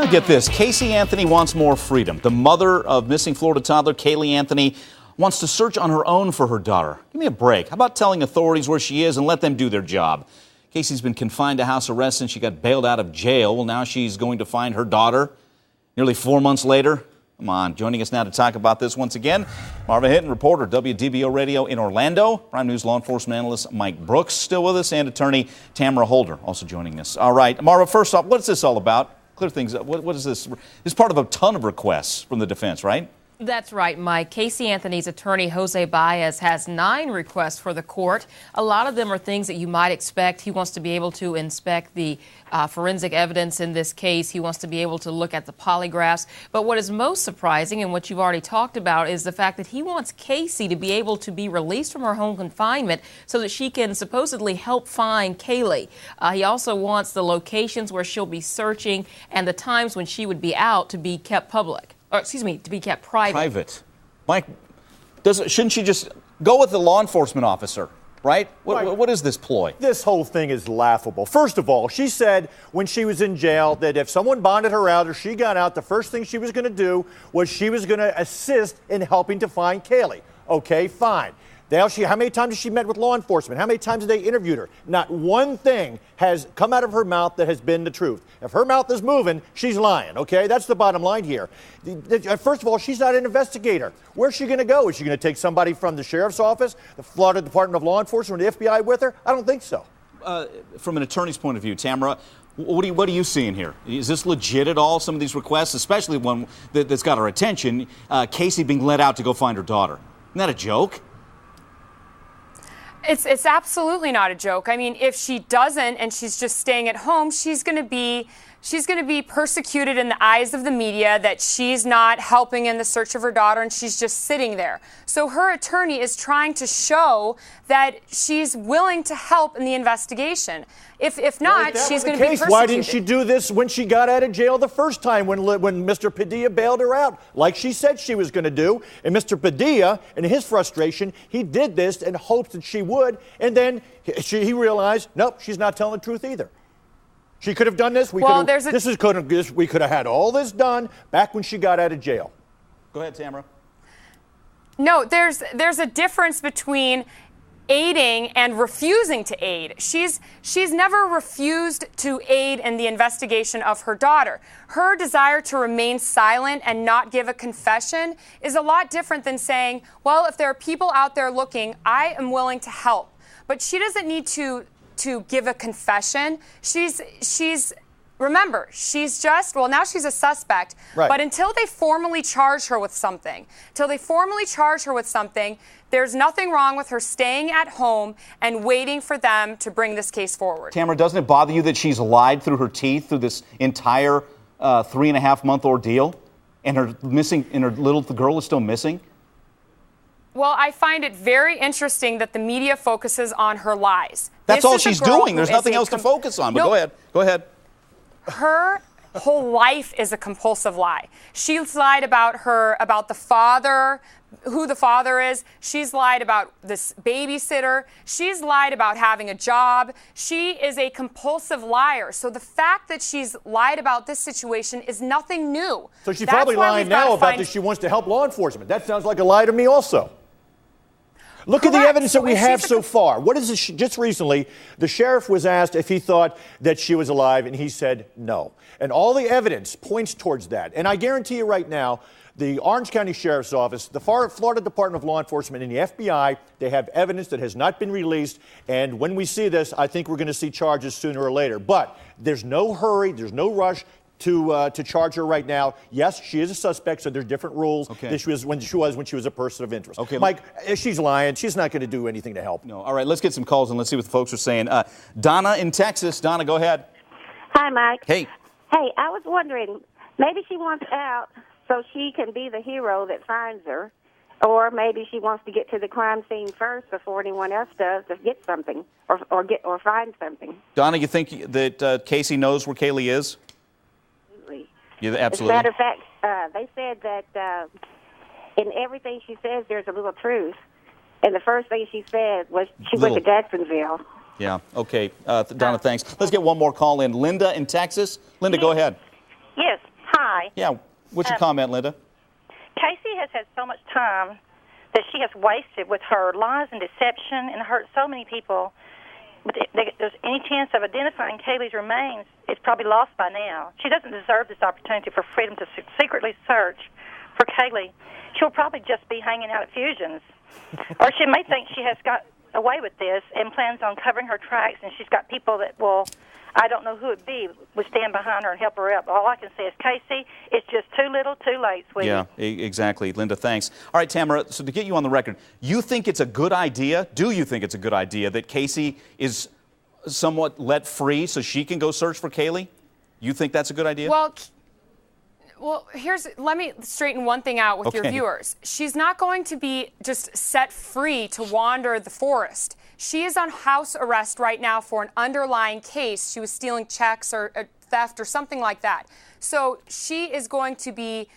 Get this, Casey Anthony wants more freedom. The mother of missing Florida toddler Caylee Anthony wants to search on her own for her daughter. Give me a break. How about telling authorities where she is and let them do their job? Casey's been confined to house arrest since she got bailed out of jail. Well, now she's going to find her daughter nearly 4 months later. Come on, joining us now to talk about this once again, Marva Hinton, reporter, WDBO Radio in Orlando. Prime News law enforcement analyst Mike Brooks still with us, and attorney Tamara Holder also joining us. All right, Marva, first off, what's this all about? Clear things up. What is this? This is part of a ton of requests from the defense, right? That's right, Mike. Casey Anthony's attorney, Jose Baez, has 9 requests for the court. A lot of them are things that you might expect. He wants to be able to inspect the forensic evidence in this case. He wants to be able to look at the polygraphs. But what is most surprising, and what you've already talked about, is the fact that he wants Casey to be able to be released from her home confinement so that she can supposedly help find Caylee. He also wants the locations where she'll be searching and the times when she would be out to be kept public. Or, excuse me, to be kept private. Private. Mike, shouldn't she just go with the law enforcement officer, right? What is this ploy? This whole thing is laughable. First of all, she said when she was in jail that if someone bonded her out or she got out, the first thing she was going to do was she was going to assist in helping to find Caylee. Okay, fine. How many times has she met with law enforcement? How many times have they interviewed her? Not one thing has come out of her mouth that has been the truth. If her mouth is moving, she's lying, okay? That's the bottom line here. First of all, she's not an investigator. Where's she going to go? Is she going to take somebody from the sheriff's office, the Florida Department of Law Enforcement, or the FBI with her? I don't think so. From an attorney's point of view, Tamara, what are you seeing here? Is this legit at all, some of these requests, especially one that's got her attention, Casey being let out to go find her daughter? Isn't that a joke? It's absolutely not a joke. I mean, if she doesn't and she's just staying at home, she's going to be persecuted in the eyes of the media that she's not helping in the search of her daughter and she's just sitting there. So her attorney is trying to show that she's willing to help in the investigation. If not, she's going to be persecuted. Why didn't she do this when she got out of jail the first time when Mr. Padilla bailed her out, like she said she was going to do? And Mr. Padilla, in his frustration, he did this in hopes that she would, and then he realized, nope, she's not telling the truth either. She could have done this. We could have had all this done back when she got out of jail. Go ahead, Tamara. No, there's a difference between aiding and refusing to aid. She's never refused to aid in the investigation of her daughter. Her desire to remain silent and not give a confession is a lot different than saying, well, if there are people out there looking, I am willing to help. But she doesn't need to give a confession. Remember, now she's a suspect, right. But until they formally charge her with something, there's nothing wrong with her staying at home and waiting for them to bring this case forward. Tamara, doesn't it bother you that she's lied through her teeth through this entire 3.5-month ordeal, and her little girl is still missing? Well, I find it very interesting that the media focuses on her lies. That's all she's doing. There's nothing else to focus on. But go ahead. Her whole life is a compulsive lie. She's lied about the father, who the father is. She's lied about this babysitter. She's lied about having a job. She is a compulsive liar. So the fact that she's lied about this situation is nothing new. So she's probably lying now about that she wants to help law enforcement. That sounds like a lie to me also. Look at the evidence that we have so far. What is this? Just recently, the sheriff was asked if he thought that she was alive, and he said no. And all the evidence points towards that. And I guarantee you right now, the Orange County Sheriff's Office, the Florida Department of Law Enforcement, and the FBI, they have evidence that has not been released. And when we see this, I think we're going to see charges sooner or later. But there's no hurry, there's no rush to charge her right now. Yes, she is a suspect, so there's different rules than she was when she was a person of interest. Okay, Mike, she's lying. She's not going to do anything to help. No. All right, let's get some calls and let's see what the folks are saying. Donna in Texas. Donna, go ahead. Hi, Mike. Hey. Hey, I was wondering, maybe she wants out so she can be the hero that finds her, or maybe she wants to get to the crime scene first before anyone else does to get something or find something. Donna, you think that Casey knows where Caylee is? Yeah, absolutely. As a matter of fact, they said that in everything she says, there's a little truth. And the first thing she said was she went to Jacksonville. Yeah, okay. Donna, thanks. Let's get one more call in. Linda in Texas. Linda, go ahead. Yes. Hi. Yeah, what's your comment, Linda? Casey has had so much time that she has wasted with her lies and deception and hurt so many people. But if there's any chance of identifying Caylee's remains, it's probably lost by now. She doesn't deserve this opportunity for freedom to secretly search for Caylee. She'll probably just be hanging out at Fusions. Or she may think she has got away with this and plans on covering her tracks, and she's got people that will, I don't know who it be, would stand behind her and help her up. All I can say is, Casey, it's just too little, too late, sweetie. Yeah, exactly. Linda, thanks. All right, Tamara, so to get you on the record, you think it's a good idea, do you think it's a good idea that Casey is somewhat let free so she can go search for Caylee? You think that's a good idea? Well, let me straighten one thing out with your viewers. She's not going to be just set free to wander the forest. She is on house arrest right now for an underlying case. She was stealing checks or theft or something like that. So she is going to be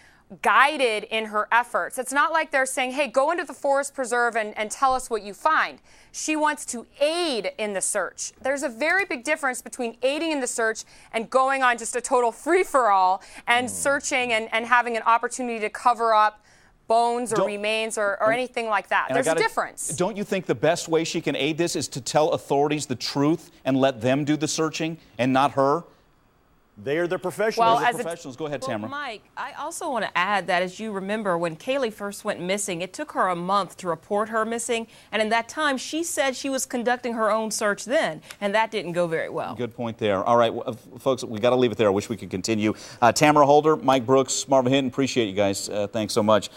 guided in her efforts. It's not like they're saying, hey, go into the forest preserve and tell us what you find. She wants to aid in the search. There's a very big difference between aiding in the search and going on just a total free-for-all and searching and having an opportunity to cover up bones or remains or anything like that. There's a difference. Don't you think the best way she can aid this is to tell authorities the truth and let them do the searching and not her? They are the professionals. Well, professionals. Go ahead, Tamara. Well, Mike, I also want to add that, as you remember, when Caylee first went missing, it took her a month to report her missing. And in that time, she said she was conducting her own search then, and that didn't go very well. Good point there. All right, folks, we got to leave it there. I wish we could continue. Tamara Holder, Mike Brooks, Marvin Hinton, appreciate you guys. Thanks so much.